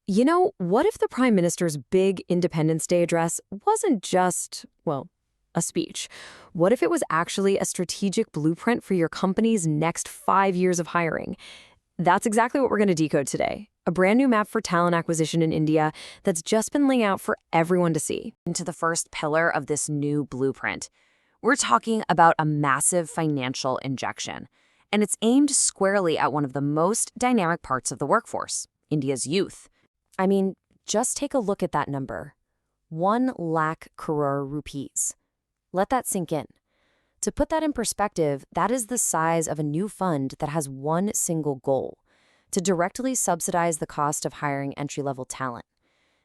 What if the Prime Minister's big Independence Day address wasn't just, well, a speech? What if it was actually a strategic blueprint for your company's next 5 years of hiring? That's exactly what we're going to decode today. A brand new map for talent acquisition in India that's just been laying out for everyone to see. Into the first pillar of this new blueprint. We're talking about a massive financial injection, and it's aimed squarely at one of the most dynamic parts of the workforce, India's youth. I mean, just take a look at that number. 1 lakh crore rupees. Let that sink in. To put that in perspective, that is the size of a new fund that has one single goal: to directly subsidize the cost of hiring entry-level talent.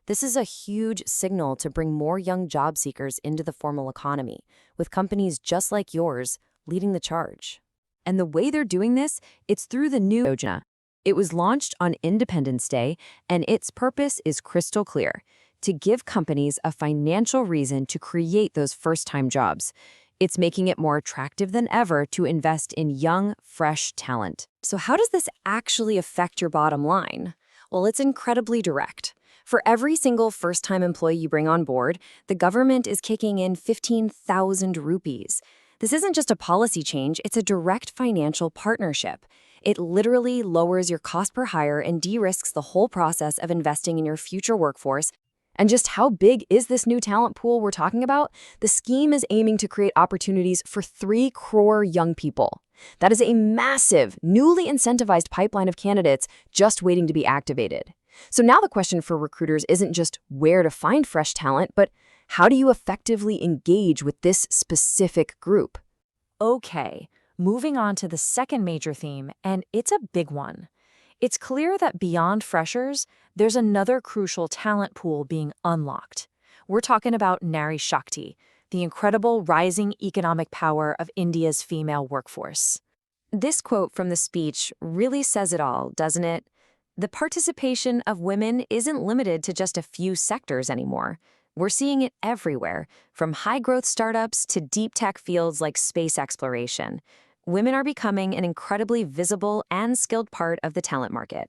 This is a huge signal to bring more young job seekers into the formal economy, with companies just like yours leading the charge. And the way they're doing this, it's through the new Yojana. It was launched on Independence Day, and its purpose is crystal clear: to give companies a financial reason to create those first-time jobs. It's making it more attractive than ever to invest in young, fresh talent. So how does this actually affect your bottom line? Well, it's incredibly direct. For every single first-time employee you bring on board, the government is kicking in 15,000 rupees. This isn't just a policy change, it's a direct financial partnership. It literally lowers your cost per hire and de-risks the whole process of investing in your future workforce. And just how big is this new talent pool we're talking about? The scheme is aiming to create opportunities for 3 crore young people. That is a massive, newly incentivized pipeline of candidates just waiting to be activated. So now the question for recruiters isn't just where to find fresh talent, but how do you effectively engage with this specific group? Okay, moving on to the second major theme, and it's a big one. It's clear that beyond freshers, there's another crucial talent pool being unlocked. We're talking about Nari Shakti, the incredible rising economic power of India's female workforce. This quote from the speech really says it all, doesn't it? The participation of women isn't limited to just a few sectors anymore. We're seeing it everywhere, from high-growth startups to deep tech fields like space exploration. Women are becoming an incredibly visible and skilled part of the talent market.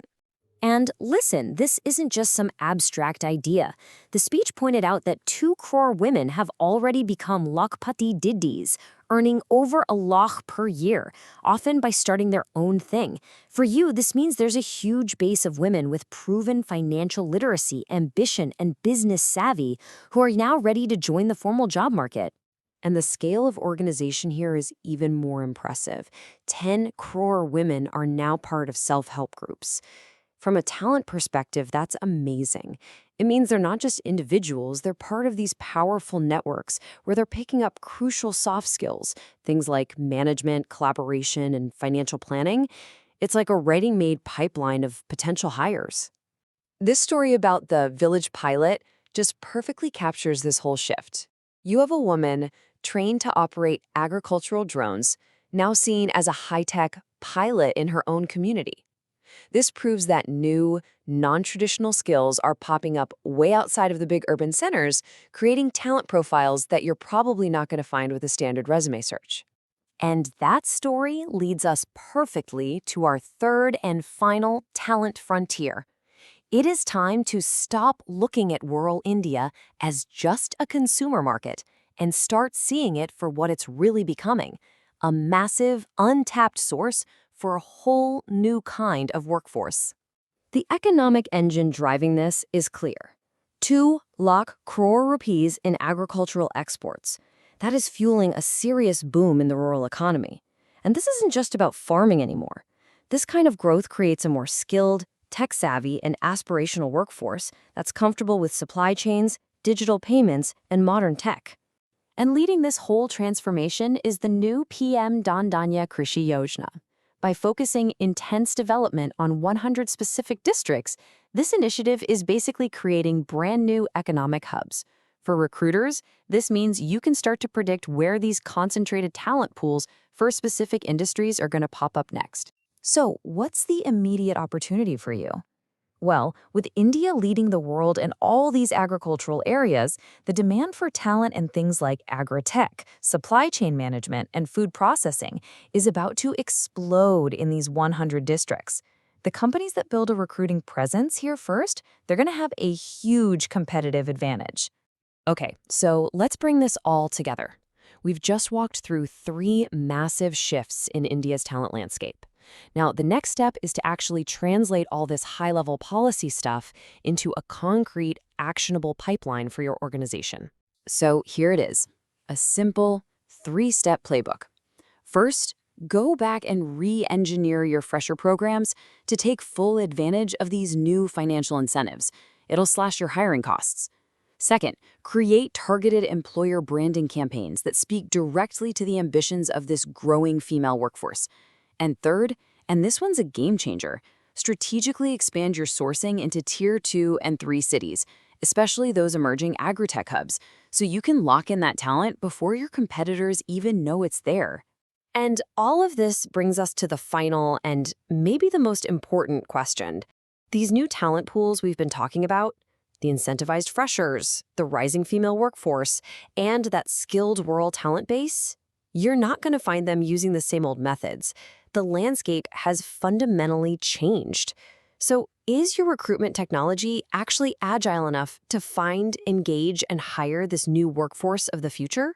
And listen, this isn't just some abstract idea. The speech pointed out that 2 crore women have already become Lakhpati Diddis, earning over a lakh per year, often by starting their own thing. For you, this means there's a huge base of women with proven financial literacy, ambition, and business savvy who are now ready to join the formal job market. And the scale of organization here is even more impressive. 10 crore women are now part of self-help groups. From a talent perspective, that's amazing. It means they're not just individuals, they're part of these powerful networks where they're picking up crucial soft skills, things like management, collaboration, and financial planning. It's like a ready-made pipeline of potential hires. This story about the village pilot just perfectly captures this whole shift. You have a woman trained to operate agricultural drones, now seen as a high-tech pilot in her own community. This proves that new, non-traditional skills are popping up way outside of the big urban centers, creating talent profiles that you're probably not going to find with a standard resume search. And that story leads us perfectly to our third and final talent frontier. It is time to stop looking at rural India as just a consumer market and start seeing it for what it's really becoming: a massive, untapped source for a whole new kind of workforce. The economic engine driving this is clear: 2 lakh crore rupees in agricultural exports. That is fueling a serious boom in the rural economy. And this isn't just about farming anymore. This kind of growth creates a more skilled, tech-savvy, and aspirational workforce that's comfortable with supply chains, digital payments, and modern tech. And leading this whole transformation is the new PM Dandanya Krishi Yojana. By focusing intense development on 100 specific districts, this initiative is basically creating brand new economic hubs. For recruiters, this means you can start to predict where these concentrated talent pools for specific industries are going to pop up next. So, what's the immediate opportunity for you? Well, with India leading the world in all these agricultural areas, the demand for talent in things like agri-tech, supply chain management, and food processing is about to explode in these 100 districts. The companies that build a recruiting presence here first, they're going to have a huge competitive advantage. Okay, so let's bring this all together. We've just walked through 3 massive shifts in India's talent landscape. Now, the next step is to actually translate all this high-level policy stuff into a concrete, actionable pipeline for your organization. So here it is, a simple 3-step playbook. First, go back and re-engineer your fresher programs to take full advantage of these new financial incentives. It'll slash your hiring costs. Second, create targeted employer branding campaigns that speak directly to the ambitions of this growing female workforce. And third, and this one's a game changer, strategically expand your sourcing into Tier 2 and 3 cities, especially those emerging agri-tech hubs, so you can lock in that talent before your competitors even know it's there. And all of this brings us to the final and maybe the most important question. These new talent pools we've been talking about, the incentivized freshers, the rising female workforce, and that skilled rural talent base, you're not going to find them using the same old methods. The landscape has fundamentally changed. So is your recruitment technology actually agile enough to find, engage, and hire this new workforce of the future?